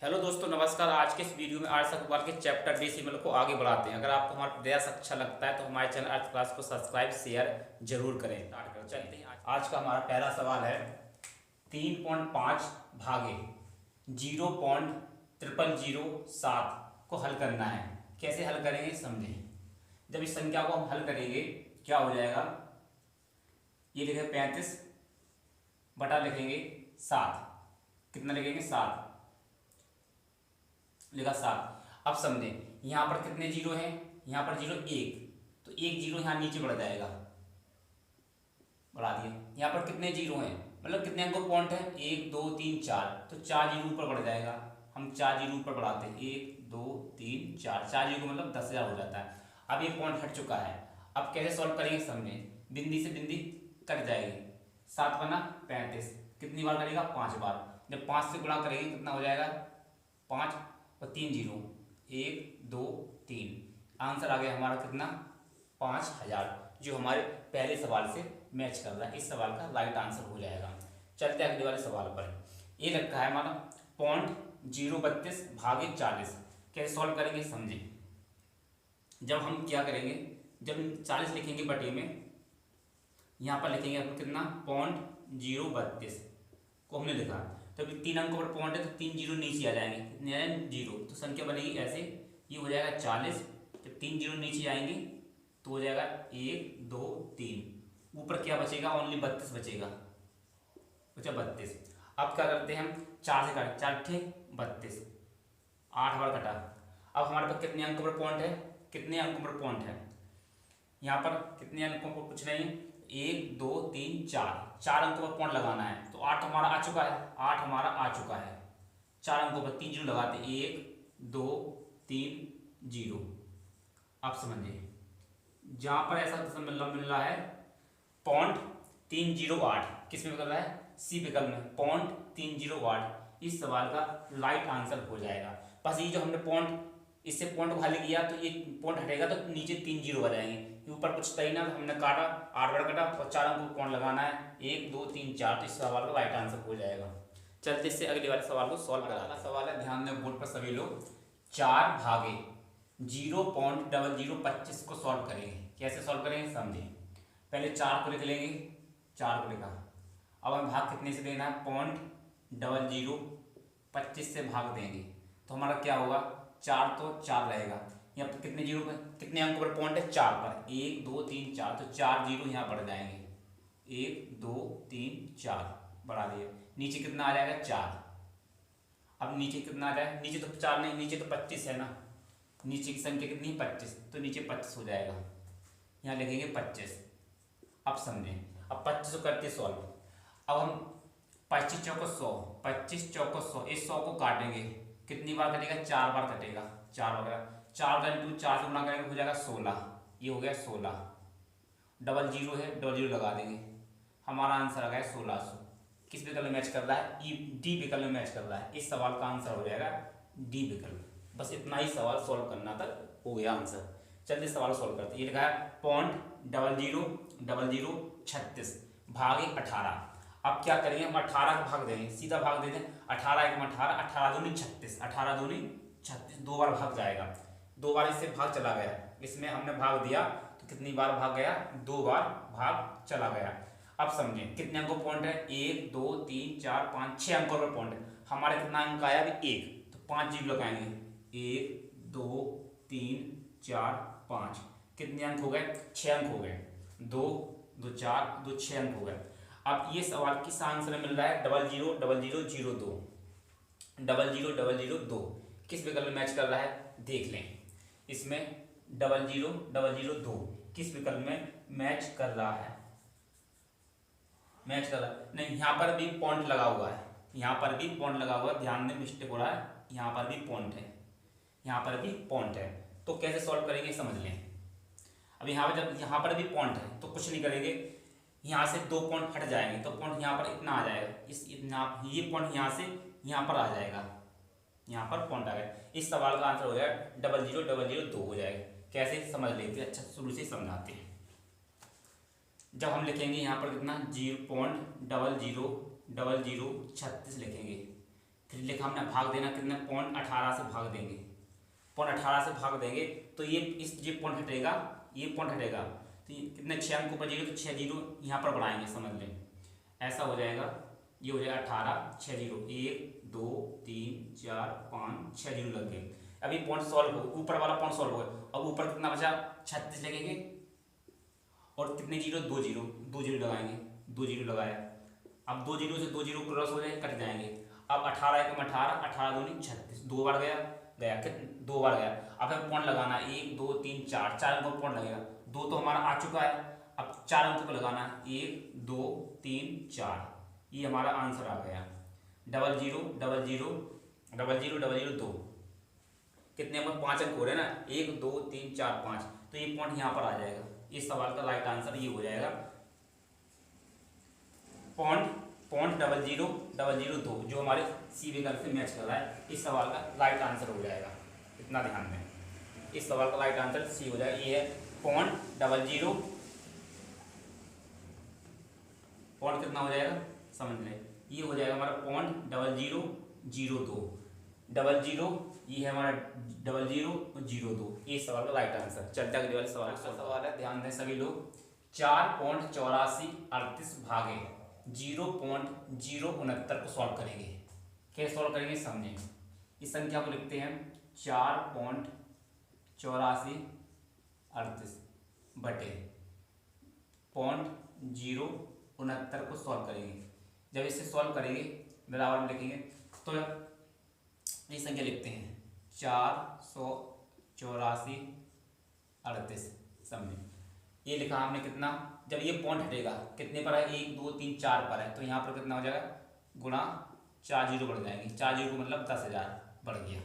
Hello दोस्तों, नमस्कार। आज के इस वीडियो में आर्ट्स अखबार के चैप्टर डेसिमल को आगे बढ़ाते हैं। अगर आपको हमारा प्रयास अच्छा लगता है तो हमारे चैनल आर्ट्स क्लास को सब्सक्राइब शेयर जरूर करें। स्टार्ट कर चलते हैं। आज का हमारा पहला सवाल है 3.5 भागे 0.0007 को हल करना है। कैसे हल करेंगे समझें। जब इस संख्या को हम हल करेंगे क्या हो जाएगा, ये लिखेंगे 35 बटा लिखेंगे 7। कितना लिखेंगे 7, लिखा 7। अब समझें यहाँ पर कितने जीरो हैं, यहाँ पर जीरो एक, तो एक जीरो यहाँ नीचे बढ़ जाएगा, बढ़ा दिए। यहाँ पर कितने जीरो हैं मतलब कितने अंकों पॉइंट है, 1 2 3 4, तो 4 जीरो ऊपर बढ़ जाएगा। हम 4 जीरो ऊपर बढ़ाते हैं, 1 2 3 4, 4 जीरो मतलब 10,000 हो जाता है। अब ये पॉइंट हट चुका है। अब कैसे सॉल्व करेंगे समझें। बिंदी से बिंदी कट जाएगी, 7 बना 35, कितनी बार करेगा 5 बार। जब 5 से गुणा करेंगे कितना हो जाएगा 5 और 3 जीरो, 1 2 3, आंसर आ गया हमारा कितना 5000, जो हमारे पहले सवाल से मैच कर रहा है। इस सवाल का राइट आंसर हो जाएगा। चलते हैं अगले वाले सवाल पर। ये रखा है हमारा 0.032 भागे 40। कैसे सॉल्व करेंगे समझें। जब हम क्या करेंगे, जब 40 लिखेंगे बटे में, यहाँ पर लिखेंगे आपको कितना 0.032 को हमने लिखा, तो अभी 3 अंकों पर पॉइंट है तो 3 जीरो नीचे आ जाएंगे, कितने आए जीरो, तो संख्या बनेगी ऐसे, ये हो जाएगा 40। जब 3 जीरो नीचे आएंगे तो हो जाएगा 1 2 3, ऊपर क्या बचेगा ओनली 32 बचेगा, बचा 32। अब क्या करते हैं हम 4 से काट, 4 थे 32, 8 बार कटा। अब हमारे पास कितने अंकों पर पॉइंट है, कितने अंकों पर पॉइंट है, यहाँ पर कितने अंकों पर कुछ नहीं, 1 2 3 4, 4 अंकों पर पॉइंट लगाना है। तो 8 हमारा आ चुका है, 8 हमारा आ चुका है। 4 अंकों पर 3 जीरो लगाते, 1 2 3 जीरो। आप समझिए जहां पर ऐसा मतलब मिल रहा है पॉइंट 308, किस में कर रहा है सी विकल्प में पॉइंट 308, इस सवाल का राइट आंसर हो जाएगा। बस ये जो हमने पॉइंट, इससे पॉइंट को खाली किया तो ये पॉइंट हटेगा तो नीचे 3 जीरो आ जाएंगे, ऊपर कुछ तय ना, तो हमने काटा 8 बार कटा और 4 अंकों को पॉइंट लगाना है, 1 2 3 4, तो इस सवाल का राइट आंसर हो जाएगा। चलते इससे अगले वाले सवाल को सॉल्व कराना। सवाल है, ध्यान दें बोर्ड पर सभी लोग। 4 भागे 0.0025 को सॉल्व करेंगे। कैसे सॉल्व करेंगे समझें। पहले 4 को लिख लेंगे, 4 को लिखा। अब हमें भाग कितने से देना है, 0.0025 से भाग देंगे तो हमारा क्या होगा, 4 तो 4 रहेगा। यहाँ पर कितने जीरो पर, कितने अंकों पर पॉइंट है 4 पर, 1 2 3 4, तो 4 जीरो यहाँ बढ़ जाएंगे, 1 2 3 4 बढ़ा दिए। नीचे कितना आ जाएगा 4। अब नीचे कितना आ जाएगा, नीचे तो 4 नहीं, नीचे तो 25 है ना, नीचे की संख्या कितनी 25, तो नीचे 25 हो जाएगा, यहाँ लिखेंगे 25। अब समझें, अब 25 करते सॉल्व। अब हम 25 चौको 100, 25 चौको 100, इस 100 को काटेंगे, कितनी बार कटेगा 4 बार कटेगा, 4 बार, 4 का इंटू 4 से गुणा करेंगे हो जाएगा 16, ये हो गया 16। डबल जीरो है, डबल जीरो लगा देंगे, हमारा आंसर आ गया 1600। किस विकल्प में मैच कर रहा है, ई डी विकल्प में मैच कर रहा है। इस सवाल का आंसर हो जाएगा डी विकल्प। बस इतना ही सवाल सॉल्व करना तक हो गया आंसर। चलिए सवाल सॉल्व करते हैं। ये लिखा है 0.000036 भागे 18। अब क्या करेंगे, हम 18 का भाग देंगे, सीधा भाग दे दें, 18 एक 18, 18 दूनी 36, 18 दूनी 36, 2 बार भाग जाएगा, 2 बार इससे भाग चला गया, इसमें हमने भाग दिया तो कितनी बार भाग गया, 2 बार भाग चला गया। अब समझें कितने अंकों पॉइंट है, 1 2 3 4 5 6 अंकों पर पॉइंट है। हमारे कितना अंक आया अभी 1, तो 5 जीरो लगाएंगे, 1 2 3 4 5, कितने अंक हो गए 6 अंक हो गए, 2 2 4 2 6 अंक हो गए। अब ये सवाल किस आंसर मिल रहा है, 000002, 000002 किस विकल्प में मैच कर रहा है देख लें। इसमें 000002 किस विकल्प में मैच कर रहा है, मैच कर रहा है नहीं, यहाँ पर भी पॉइंट लगा हुआ है, यहाँ पर भी पॉइंट लगा हुआ है, ध्यान दें मिस्टेक हो रहा है, यहाँ पर भी पॉइंट है, यहाँ पर भी पॉइंट है, तो कैसे सॉल्व करेंगे समझ लें। अब यहाँ पर जब यहाँ पर भी पॉइंट है तो कुछ नहीं करेंगे, यहाँ से 2 पॉइंट हट जाएंगे तो पॉइंट यहाँ पर इतना आ जाएगा, इस इतना ये पॉइंट यहाँ से यहाँ पर आ जाएगा, यहाँ पर पॉइंट आ गया। इस सवाल का आंसर हो जाएगा 000002 हो जाएगा। कैसे समझ लेते हैं, अच्छा शुरू से समझाते हैं। जब हम लिखेंगे यहाँ पर कितना 0.000036 लिखेंगे, फिर लिखा हमने भाग देना, कितने 0.18 से भाग देंगे, 0.18 से भाग देंगे तो ये ये पॉइंट हटेगा, ये पॉइंट हटेगा, तो ये कितने 6 अंकों पर जीरो, तो 6 जीरो यहाँ पर बढ़ाएंगे, समझ लें ऐसा हो जाएगा। ये हो जाएगा 18, 6 जीरो, 1 2 3 4 5 6 जीरो लग गए। अभी पॉइंट सॉल्व हो, ऊपर वाला पॉइंट सॉल्व हो गया। अब ऊपर कितना बचा, 36 लगेंगे और कितने जीरो, 2 जीरो, 2 जीरो लगाएंगे, 2 जीरो लगाया। अब 2 जीरो से 2 जीरो क्रॉस हो जाए, कट जाएंगे। अब 18 एकम 18, 18 दूनी 36, 2 बार गया, गया कितने 2 बार गया। अब हमें पॉइंट लगाना, 1 2 3 4, 4 अंकों पॉइंट लगेगा, 2 तो हमारा आ चुका है। अब 4 अंकों पर लगाना, 1 2 3 4, ये हमारा आंसर आ गया। Double zero double zero double zero double zero 2, कितने पर 5 अंक हो रहे हैं ना, 1 2 3 4 5, तो ये पॉइंट यहाँ पर आ जाएगा। इस सवाल का राइट आंसर ये हो जाएगा पॉइंट डबल जीरो 2, जो हमारे सी विकल्प से मैच कर रहा है। इस सवाल का राइट आंसर हो जाएगा, इतना ध्यान दें। इस सवाल का राइट आंसर सी हो जाएगा। ये है पॉइंट डबल जीरो, पॉइंट कितना हो जाएगा समझ लें, ये हो जाएगा हमारा point double zero 02, double zero, ये है हमारा डबल जीरो 02, ये सवाल का राइट आंसर। चलते अगले वाले सवाल का सवाल है, ध्यान दें सभी लोग। 4.8438 भागे 0.069 को सॉल्व करेंगे। कैसे सॉल्व करेंगे समझें। इस संख्या को लिखते हैं 4.8438 बटे 0.069 को सॉल्व करेंगे। जब इसे सॉल्व करेंगे बराबर में लिखेंगे, तो ये संख्या लिखते हैं 48438, समझे। ये लिखा हमने कितना, जब ये पॉइंट हटेगा कितने पर है, 1 2 3 4 पर है, तो यहाँ पर कितना हो जाएगा, गुणा 4 जीरो बढ़ जाएंगे, 4 जीरो मतलब 10,000 बढ़ गया।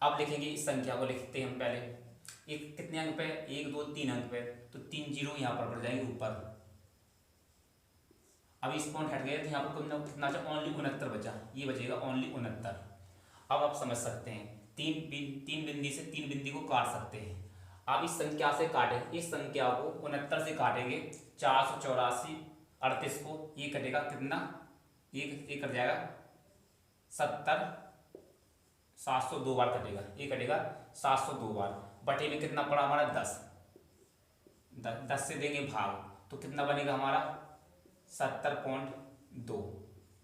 अब लिखेंगे इस संख्या को, लिखते हैं हम पहले, एक कितने अंक पे, 1 2 3 अंक पे, तो 3 जीरो यहाँ पर बढ़ जाएंगे ऊपर। अब इस पॉइंट हट गए तो यहाँ पर कितना बचा, ओनली 69 बचा, ये बचेगा ओनली 69। अब आप समझ सकते हैं, तीन बिंदी से 3 बिंदी को काट सकते हैं। आप इस संख्या से काटें, इस संख्या को 69 से काटेंगे, 48438 को, ये कटेगा कितना, ये कट जाएगा 70, 702 बार कटेगा, ये कटेगा 702 बार। बटे में कितना पड़ा हमारा 10 से देंगे भाग, तो कितना बनेगा हमारा 70.2,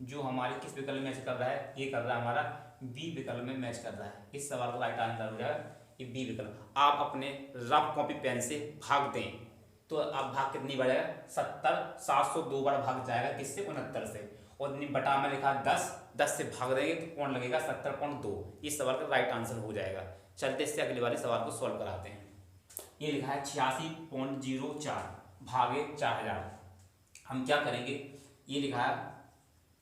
जो हमारे किस विकल्प में मैच कर रहा है, ये कर रहा है हमारा बी विकल्प में मैच कर रहा है। इस सवाल का राइट आंसर हो जाएगा ये बी विकल्प। आप अपने रफ कॉपी पेन से भाग दें तो आप भाग कितनी बढ़ेगा, 70, 702 बार भाग जाएगा, किससे 69 से, और बटा में लिखा 10 से भाग देंगे तो कौन लगेगा 70.2। इस सवाल का राइट आंसर हो जाएगा। चलते इससे अगले वाले सवाल को सॉल्व कराते हैं। ये लिखा है 86.04 भागे 4000। हम क्या करेंगे, ये लिखा है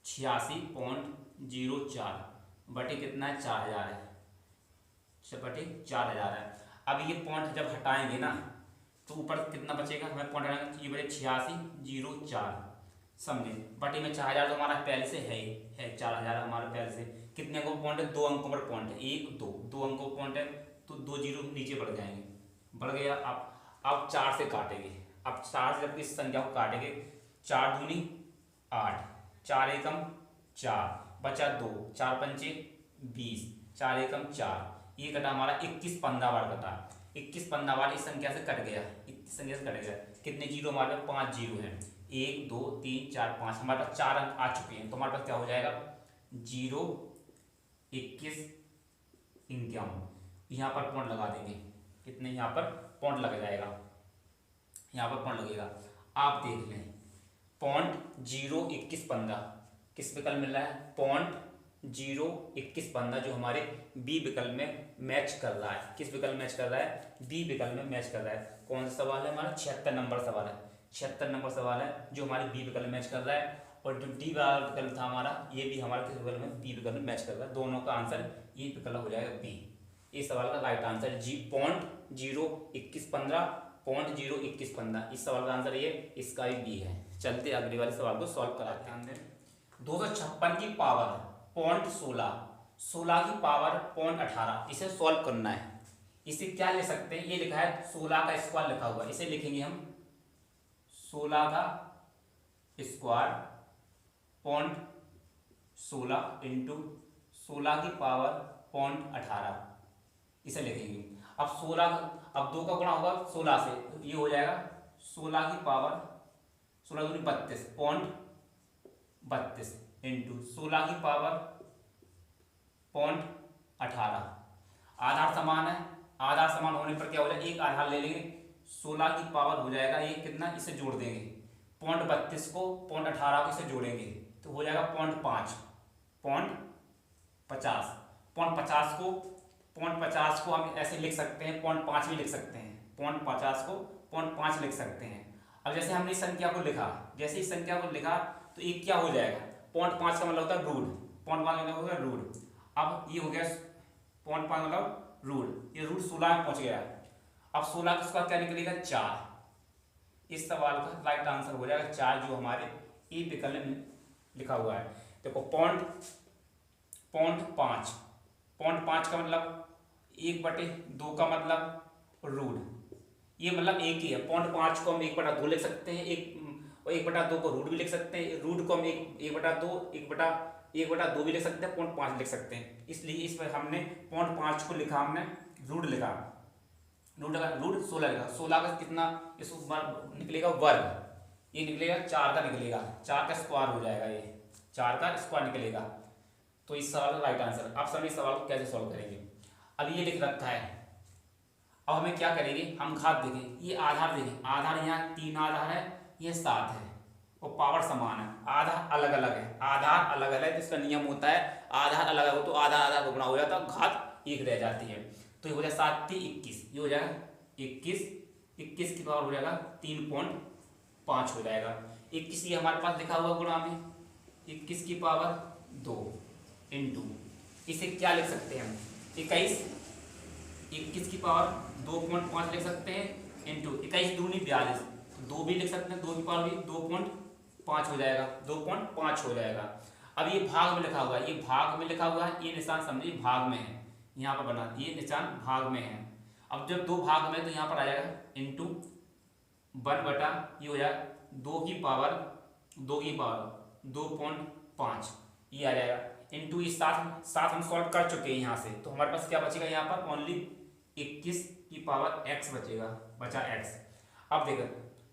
86.04 बटे कितना है 4000 है, बटे 4000 है। अब ये पॉइंट जब हटाएंगे ना तो ऊपर कितना बचेगा, हमें पॉइंट हटाएंगे, ये बचे 8604, समझे। बटे में 4000 तो हमारा पहले से है 4000 हमारे पहले से। कितने अंकों पर पॉइंट है, 2 अंकों पर पॉइंट है, 1 2 अंकों पर पॉइंट है, तो 2 जीरो नीचे बढ़ जाएंगे, बढ़ गया। अब 4 से काटेंगे, अब 4 से जब इस संख्या को काटेंगे, 4 दूनी 8, 4 एकम 4, बचा 2, 4 पंचे 20, 4 एकम 4, ये कटा हमारा 21 15 बार कटा, 21 15 बार इस संख्या से कट गया, 21 संख्या से कट गया। कितने जीरो हमारे पास, 5 जीरो हैं, 1 2 3 4 5, हमारे पास 4 अंक आ चुके हैं, तो हमारे पास क्या हो जाएगा 0 21 51। यहाँ पर पॉइंट लगा देंगे, कितने यहाँ पर पॉइंट लग जाएगा, यहाँ पर पॉइंट लगेगा। आप देख लें पॉइंट 0 21 15 किस विकल्प मिल रहा है, पॉइंट 0 21 15 जो हमारे बी विकल्प में मैच कर रहा है। किस विकल्प में मैच कर रहा है, बी विकल्प में मैच कर रहा है। कौन सा सवाल है हमारा, 76 नंबर सवाल है, 76 नंबर सवाल है जो हमारे बी विकल्प में मैच कर रहा है। और जो डी वाला विकल्प था हमारा, ये भी हमारा किस विकल्प में, बी विकल्प में मैच कर रहा है। दोनों का आंसर ये विकल्प हो जाएगा बी। इस सवाल का राइट आंसर जी पॉइंट 0 21 15, पॉइंट 0 21 15, इस सवाल का आंसर ये, इसका भी बी है। चलते अगले वाले सवाल को सॉल्व कराते हैं। 256 की पावर पॉइंट 16 की पावर पॉइंट 18, इसे सॉल्व करना है। इसे क्या ले सकते हैं, ये लिखा है 16 का स्क्वायर लिखा हुआ, इसे लिखेंगे हम 16 का स्क्वायर पॉइंट 16 इंटू 16 की पावर पॉइंट 18 इसे लिखेंगे। अब 16, अब 2 का गुणा होगा 16 से, तो ये हो जाएगा 16 की पावर 16 दूनी 32 पॉइंट 32 इंटू 16 की पावर पॉइंट 18। आधार समान है, आधार समान होने पर क्या हो जाएगा, एक आधार ले लेंगे, 16 की पावर हो जाएगा ये कितना, इसे जोड़ देंगे, पॉइंट 32 को पॉइंट 18 को इसे जोड़ेंगे तो हो जाएगा पॉइंट 5 पॉइंट 50। पॉइंट 50 को हम ऐसे लिख सकते हैं, पॉइंट 5 भी लिख सकते हैं, पॉइंट 50 को पॉइंट 5 लिख सकते हैं। अब जैसे हमने इस संख्या को लिखा, जैसे इस संख्या को लिखा तो ये क्या हो जाएगा, पॉइंट 5 का मतलब होता है रूट, पॉइंट 5 का मतलब होता है रूट। अब ये हो गया पॉइंट 5 मतलब रूट, ये रूट 16 में पहुंच गया। अब 16 का उसका क्या निकलेगा 4। इस सवाल का राइट आंसर हो जाएगा 4, जो हमारे ई विकल्प में लिखा हुआ है। देखो पॉइंट 5 का मतलब 1/2 का मतलब रूट, ये मतलब एक ही है। पॉइंट 5 को हम 1/2 लिख सकते हैं, 1/2 को रूट भी लिख सकते हैं, रूट को हम 1/2 भी लिख सकते हैं, पॉइंट 5 लिख सकते हैं। इसलिए इस पर हमने पॉइंट 5 को लिखा, हमने रूट लिखा, रूट 16 लिखा। 16 का कितना इस निकलेगा वर्ग, ये निकलेगा 4 का निकलेगा, 4 का स्क्वायर हो जाएगा, ये 4 का स्क्वायर निकलेगा। तो इस सवाल का राइट आंसर। अब सर इस सवाल को कैसे सॉल्व करेंगे, अब ये लिख रखा है, अब हमें क्या करेंगे, हम घात देखें, ये आधार देखें, आधार यहाँ 3 आधार है, ये 7 है और पावर समान है, आधार अलग अलग है, आधार अलग अलग जिसका नियम होता है आधार अलग अलग हो तो आधार गुणा हो जाता है, घात 1 रह जाती है। तो ये हो जाएगा 7 3 21, ये हो जाएगा 21 की पावर हो जाएगा 3.5 हो जाएगा। 21 ये हमारे पास लिखा हुआ गुणा में 21 की पावर 2 इंटू, इसे क्या लिख सकते हैं हम 21 की पावर 2.5 लिख सकते हैं इंटू 21 दूनी 42, तो 2 भी लिख सकते हैं, 2 की पावर भी 2.5 हो जाएगा, 2.5 हो जाएगा। अब ये भाग में लिखा हुआ है, ये भाग में लिखा हुआ है, ये निशान समझिए भाग में है, यहाँ पर बना ये निशान भाग में है। अब जब 2 भाग में तो यहाँ पर आ जाएगा इंटू 1/, ये हो जाएगा 2 की पावर 2.5 ये आ जाएगा इंटू इस 7 हम सॉल्व कर चुके हैं यहाँ से, तो हमारे पास क्या बचेगा यहाँ पर ओनली 21 की पावर x बचेगा, बचा x। अब देखो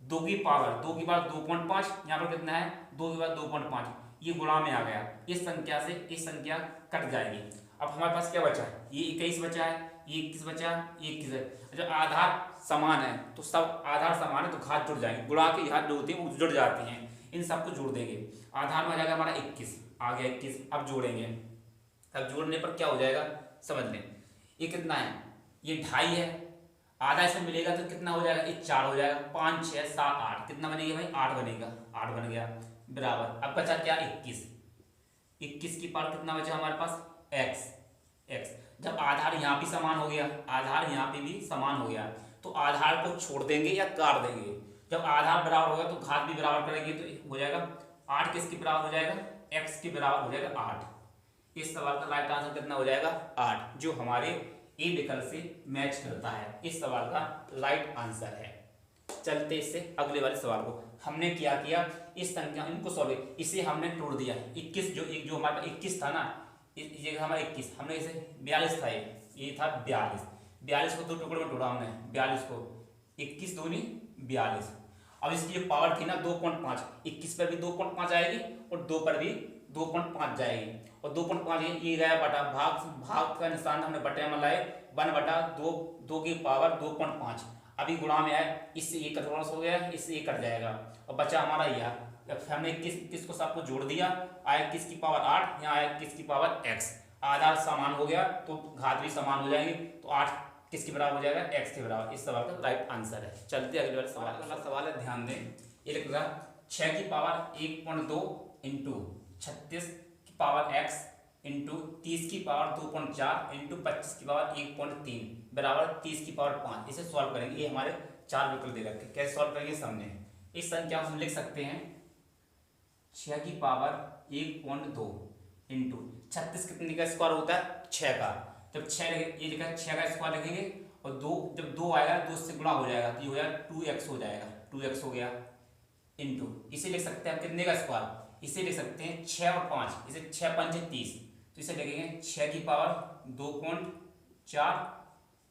2 की पावर 2.5, यहाँ पर कितना है 2 की पावर 2.5, ये गुणा में आ गया, इस संख्या से इस संख्या कट जाएगी। अब हमारे पास क्या बचा है, ये 21 बचा है, ये 21 बचा, ये 21 है। जब आधार समान है तो सब आधार समान है तो घात जुड़ जाएंगे, गुणा के घात जो होती है वो जुड़ जाती हैं, इन सबको जोड़ देंगे। आधार में आ जाएगा हमारा 21, आ गया 21। अब जोड़ेंगे, अब जोड़ने पर क्या हो जाएगा समझ लें, ये कितना है, ये 2.5 है, आधा इसमें मिलेगा तो कितना हो जाएगा, ये 4 हो जाएगा, 5 6 7 8 कितना बनेगा भाई 8 बनेगा, 8 बन गया बराबर। अब बचा क्या 21 की पावर कितना बचा हमारे पास x। जब आधार यहाँ भी समान हो गया, आधार यहाँ पे भी समान हो गया तो आधार को छोड़ देंगे या काट देंगे। जब आधार बराबर होगा तो घात भी बराबर करेंगे तो हो जाएगा 8 किसके बराबर हो जाएगा, x के बराबर हो जाएगा 8। इस सवाल का राइट आंसर कितना हो जाएगा 8, जो हमारे ए विकल्प से मैच करता है, इस सवाल का राइट आंसर है। चलते इससे अगले वाले सवाल को, हमने क्या किया इस संख्या इनको सॉल्व, इसे हमने तोड़ दिया 21, जो हमारे पास 21 था ना, ये हमारा 21, हमने इसे 42 था, ये था 42 को 2 टुकड़े में तोड़ा हमने, 42 को 21 दूनी 42। अब इसकी जो पावर थी ना 2.5, 21 पर भी 2.5 आएगी और 2 पर भी 2.5 जाएगी, और 2.5 ये गया बटा, भाग का निशान हमने बटे में लाए, 1/2, 2 की पावर 2.5। अभी गुणा में आए, इससे ये कटोरा हो गया, इससे ये कट जाएगा और बचा हमारा यह। हमने 21 को सबको जोड़ दिया, आया 21 की पावर 8, यहाँ आया 21 की पावर x। आधार समान हो गया तो घात भी समान हो जाएंगे, तो 8 किसके बराबर हो जाएगा x के बराबर। इस सवाल का राइट आंसर है। चलते अगले वाले सवाल, अगला सवाल है, ध्यान दें, ये लिख रहा 6 की पावर 1.2 इंटू 36 की पावर x इंटू 30 की पावर 2.4 इंटू 25 की पावर 1.3 बराबर 30 की पावर 5। इसे सॉल्व करेंगे, ये हमारे 4 विकल्प दे रखे, कैसे सॉल्व करेंगे सामने। इस संख्या को हम लिख सकते हैं 6 की पावर 1.2 इंटू 36 कितने का स्क्वायर होता है 6 का, जब 6 ये लिखा 6 का स्क्वायर लिखेंगे और 2 जब 2 आएगा 2 से गुणा हो जाएगा तो ये हो जाएगा 2x हो जाएगा, 2x हो गया इंटू, इसे लिख सकते हैं कितने का स्क्वायर, इसे लिख सकते हैं 6 और 5, इसे 6 5 30, तो इसे लिखेंगे 6 की पावर 2.4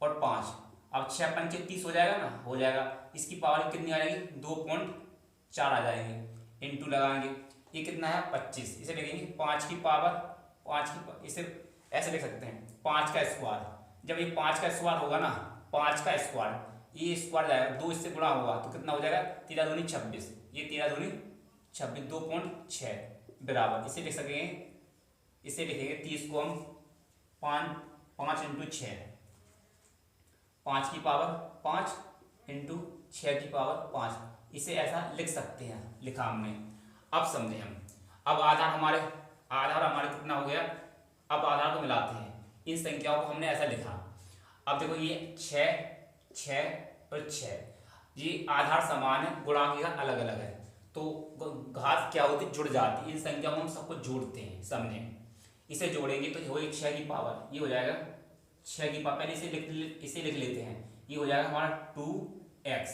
और 5। अब 6 पंचे 30 हो जाएगा ना, हो जाएगा। इसकी पावर कितनी आ जाएगी 2.4 आ जाएंगे, इंटू लगाएंगे, ये कितना है 25। इसे लिखेंगे 5 की पावर 5 की, इसे ऐसे लिख सकते हैं 5 का स्क्वायर। जब ये 5 का स्क्वायर होगा ना, 5 का स्क्वायर, ये स्क्वायर जाएगा 2 इससे गुणा होगा तो कितना हो जाएगा 13 दूनी 26, ये 13 दूनी 26, 2.6 बराबर, इसे लिख सकेंगे, इसे लिखेंगे 30 को हम 5 इंटू 6, 5 की पावर 5 इंटू 6 की पावर 5, इसे ऐसा लिख सकते हैं, लिखा हमने। अब समझे हम, अब आधार हमारे कितना हो गया। अब आधार को मिलाते हैं, इन संख्याओं को हमने ऐसा लिखा। अब देखो ये 6 6 और 6, ये आधार समान है, गुणांक अलग अलग है, तो घात क्या होती जुड़ जाती। इन संख्याओं को हम सबको जोड़ते हैं, समझे। इसे जोड़ेंगे तो हो 6 की पावर, ये हो जाएगा 6 की पावर, पहले इसे लिख लेते हैं, ये हो जाएगा हमारा 2x,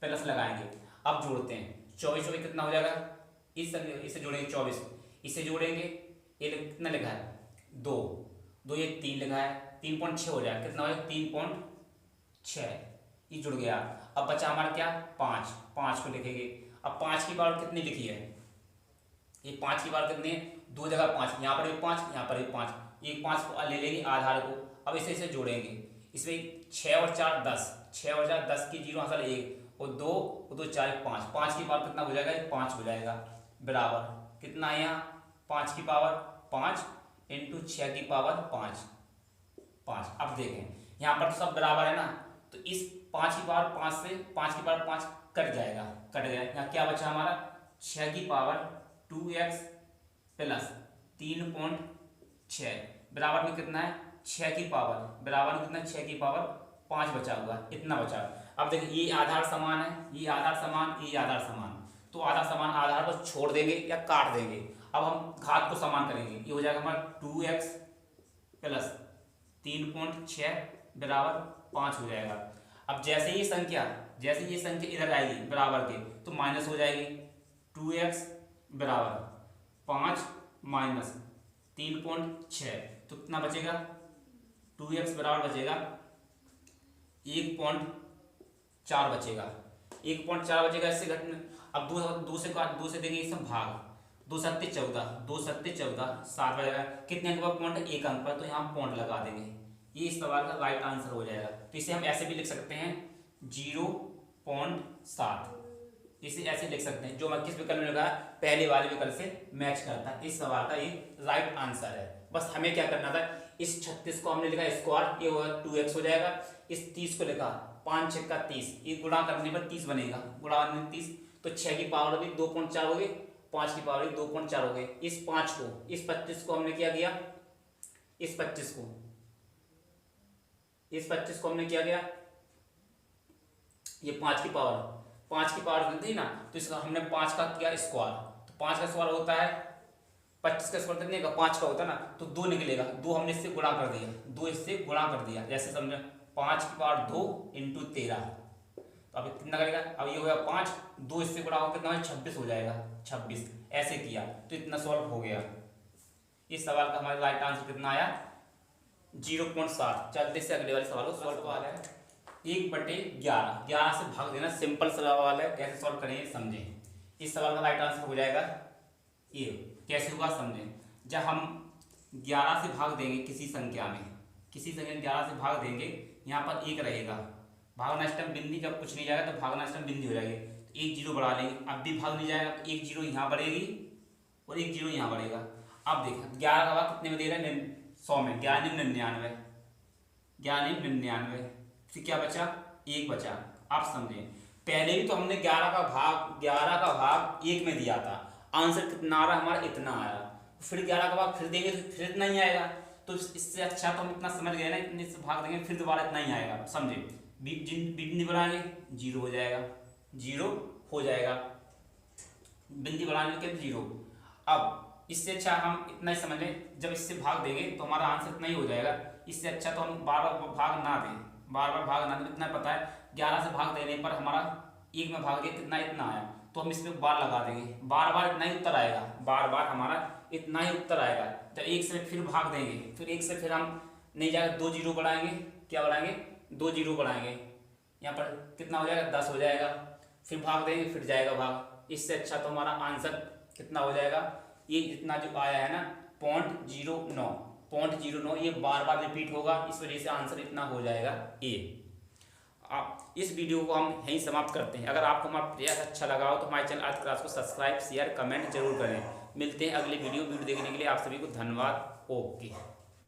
प्लस लगाएंगे। अब जोड़ते हैं, 24 और कितना हो जाएगा, इसे जोड़ेंगे 24, इसे जोड़ेंगे, ये कितना लिखा है 2 ये 3 लिखा है, 3.6 हो जाएगा, कितना हो जाएगा 3.6, ये जुड़ गया। अब बचा हमारा क्या 5 को लिखेंगे। अब 5 की पावर कितनी लिखी है, ये 5 की पावर कितनी है, 2 जगह 5, यहाँ पर भी 5, यहाँ पर भी 5, ये 5 को ले लेंगे आधार को। अब इसे जोड़ेंगे, इसमें 6 और 4 10, 6 और 4 10 की जीरो हासिल 1 और 2 4 5, 5 की पावर कितना हो जाएगा, 5 हो जाएगा, बराबर कितना है यहाँ 5 की पावर 5 इंटू 6 की पावर 5। अब देखें यहाँ पर तो सब बराबर है ना, तो इस 5 की पावर 5 से 5 की पावर 5 कट जाएगा, यहाँ क्या बचा हमारा 6 की पावर 2x प्लस 3.6 बराबर में कितना है 6 की पावर, बराबर में कितना 6 की पावर 5 बचा हुआ, इतना बचा। अब देखिए ये आधार समान है, ये आधार समान, ये आधार समान, तो आधार समान आधार को छोड़ देंगे या काट देंगे। अब हम घात को समान करेंगे, ये हो जाएगा हमारा 2x प्लस 3.6 बराबर 5 हो जाएगा। अब जैसे ये संख्या इधर आएगी बराबर के, तो माइनस हो जाएगी, 2x बराबर 5 माइनस 3.6, तो कितना बचेगा 2x बराबर बचेगा 1.4 बचेगा, 1.4 बचेगा। इससे घटने अब 2 से देंगे सब भाग, 2 सत्ते 14, 2 सत्ते 14, 7 बचेगा, कितने अंक पर पॉइंट, 1 अंक पर, तो यहाँ पॉइंट लगा देंगे, ये इस सवाल का राइट आंसर हो जाएगा। तो इसे हम ऐसे भी लिख सकते हैं 0.7, इसे ऐसे लिख सकते हैं, जो किस विकल्प में लगा पहले वाले विकल्प से मैच करता है, इस सवाल का ये राइट आंसर है। बस हमें क्या करना था, इस 36 को हमने लिखा स्क्वायर, ये होगा 2x हो जाएगा, इस 30 को लिखा 5 6 का 30, ये गुणा करने पर 30 बनेगा, गुणा करने पर 30, तो 6 की पावर भी 2.4 हो गई, 5 की पावर भी 2.4 हो गई। इस 5 को, इस 25 को हमने क्या किया, इस 25 को हमने क्या किया, ये 5 की पावर थी ना, तो इसका हमने 5 का किया स्क्वायर, तो 5 का स्क्वायर होता है 25 का स्क्वायर कितने का 5 का होता है ना, तो 2 निकलेगा, 2 हमने इससे गुणा कर दिया, 2 इससे गुणा कर दिया, जैसे समझे 5 की पावर 2 इंटू 13, तो अब कितना करेगा, अब ये हो गया 5, 2 इससे गुणा हो कितना 26 हो जाएगा, 26 ऐसे किया, तो इतना सॉल्व हो गया। इस सवाल का हमारा राइट आंसर कितना आया 0.7। चलते से अगले वाले सवाल को सॉल्व कर रहे हैं। 1/11 से भाग देना सिंपल सवाल है, कैसे सॉल्व करेंगे समझें। इस सवाल का राइट आंसर हो जाएगा ये, कैसे होगा समझें। जब हम 11 से भाग देंगे किसी संख्या में 11 से भाग देंगे, यहाँ पर 1 रहेगा, भागना स्टम्प बिंदी, जब कुछ नहीं जाएगा तो भागना स्टम्प बिंदी हो जाएगी, तो 1 0 बढ़ा लेंगे, अब भी भाग नहीं जाएगा तो 1 0 यहाँ बढ़ेगी और 1 0 यहाँ बढ़ेगा। अब देखें 11 का भाग कितने में दे रहा है 100 में, 11 99, फिर क्या बचा 1 बचा। आप समझें पहले भी तो हमने 11 का भाग 1 में दिया था, आंसर कितना आ रहा है हमारा इतना आया, फिर 11 का भाग फिर देंगे तो फिर इतना ही आएगा, तो इससे अच्छा तो हम इतना समझ गए ना, इतने से भाग देंगे फिर दोबारा इतना ही आएगा, समझे। बिंदी बढ़ाएंगे 0 हो जाएगा, बिंदी बढ़ाने के 0। अब इससे अच्छा हम इतना ही समझ लें, जब इससे भाग देंगे तो हमारा आंसर इतना ही हो जाएगा, इससे अच्छा तो हम बार बार भाग ना दें, इतना पता है 11 से भाग देने पर हमारा 1 में भाग दिया कितना इतना आया, तो हम इसमें बार लगा देंगे, बार बार इतना ही उत्तर आएगा, बार बार हमारा इतना ही उत्तर आएगा। जब एक से फिर भाग देंगे, फिर एक से फिर हम नहीं जाएगा, 2 जीरो बढ़ाएंगे, क्या बढ़ाएंगे 2 जीरो बढ़ाएंगे, यहाँ पर कितना हो जाएगा 10 हो जाएगा, फिर भाग देंगे फिर जाएगा भाग। इससे अच्छा तो हमारा आंसर कितना हो जाएगा, ये इतना जो आया है ना 0.09, ये बार बार रिपीट होगा, इस वजह से आंसर इतना हो जाएगा ए। आप इस वीडियो को हम यहीं समाप्त करते हैं। अगर आपको हमारा प्रयास अच्छा लगा हो तो हमारे चैनल आज क्लास को सब्सक्राइब शेयर कमेंट जरूर करें। मिलते हैं अगले वीडियो देखने के लिए आप सभी को धन्यवाद। ओके।